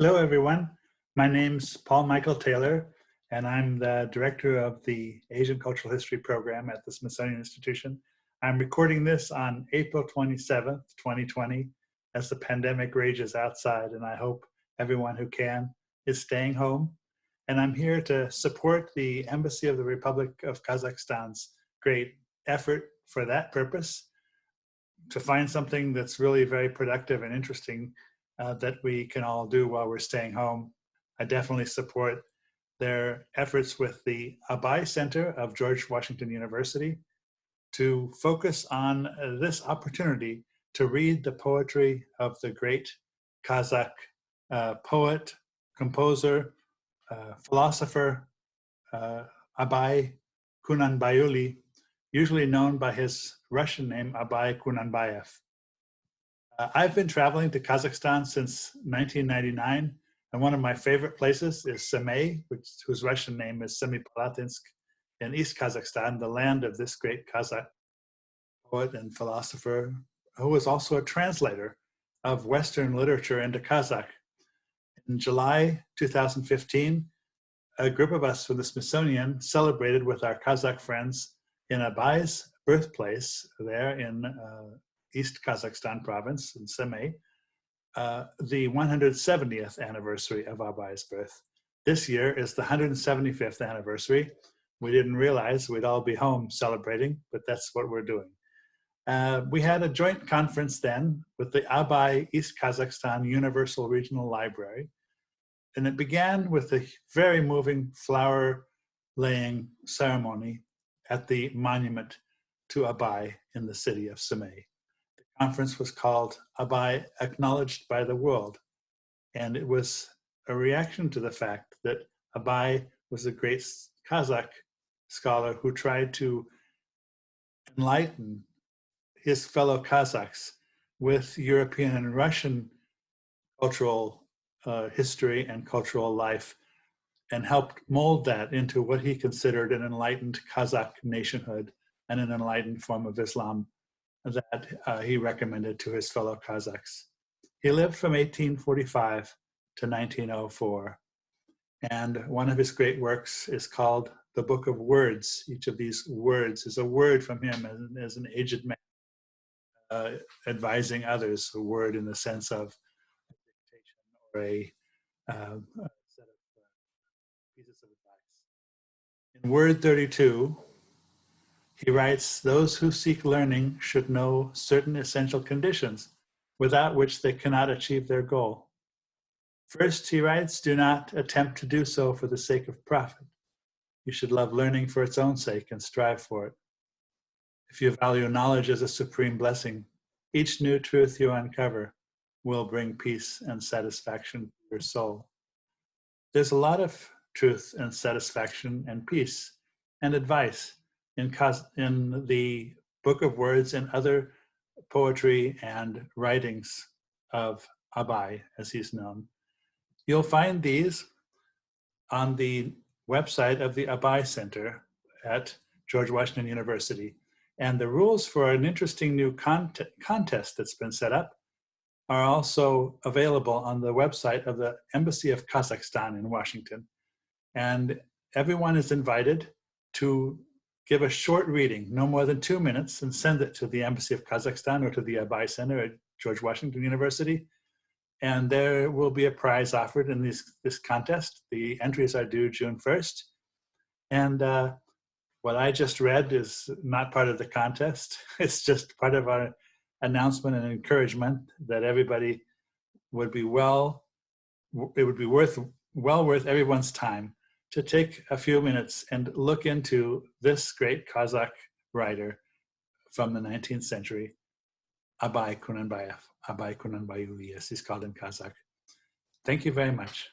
Hello, everyone. My name's Paul Michael Taylor, and I'm the director of the Asian Cultural History program at the Smithsonian Institution. I'm recording this on April 27th, 2020, as the pandemic rages outside, and I hope everyone who can is staying home. And I'm here to support the Embassy of the Republic of Kazakhstan's great effort for that purpose, to find something that's really very productive and interesting that we can all do while we're staying home. I definitely support their efforts with the Abai Center of George Washington University to focus on this opportunity to read the poetry of the great Kazakh poet, composer, philosopher, Abai Qunanbaiuly, usually known by his Russian name, Abai Qunanbaiuly. I've been traveling to Kazakhstan since 1999, and one of my favorite places is Semey, whose Russian name is Semipalatinsk, in East Kazakhstan, the land of this great Kazakh poet and philosopher, who was also a translator of Western literature into Kazakh. In July 2015, a group of us from the Smithsonian celebrated with our Kazakh friends in Abai's birthplace there in East Kazakhstan province in Semey, the 170th anniversary of Abai's birth. This year is the 175th anniversary. We didn't realize we'd all be home celebrating, but that's what we're doing. We had a joint conference then with the Abai East Kazakhstan Universal Regional Library, and it began with a very moving flower laying ceremony at the monument to Abai in the city of Semey. The conference was called Abai Acknowledged by the World, and it was a reaction to the fact that Abai was a great Kazakh scholar who tried to enlighten his fellow Kazakhs with European and Russian cultural history and cultural life, and helped mold that into what he considered an enlightened Kazakh nationhood and an enlightened form of Islam that he recommended to his fellow Kazakhs. He lived from 1845 to 1904, and one of his great works is called The Book of Words. Each of these words is a word from him as an aged man, advising others, a word in the sense of a dictation or a set of pieces of advice. In word 32, he writes, "Those who seek learning should know certain essential conditions without which they cannot achieve their goal. First," he writes, "do not attempt to do so for the sake of profit. You should love learning for its own sake and strive for it. If you value knowledge as a supreme blessing, each new truth you uncover will bring peace and satisfaction to your soul." There's a lot of truth and satisfaction and peace and advice in the Book of Words and other poetry and writings of Abai, as he's known. You'll find these on the website of the Abai Center at George Washington University. And the rules for an interesting new contest that's been set up are also available on the website of the Embassy of Kazakhstan in Washington. And everyone is invited to give a short reading, no more than 2 minutes, and send it to the Embassy of Kazakhstan or to the Abai Center at George Washington University. And there will be a prize offered in this contest. The entries are due June 1st. And what I just read is not part of the contest. It's just part of our announcement and encouragement that everybody would be well worth everyone's time to take a few minutes and look into this great Kazakh writer from the 19th century, Abai Qunanbaiuly, as he's called in Kazakh. Thank you very much.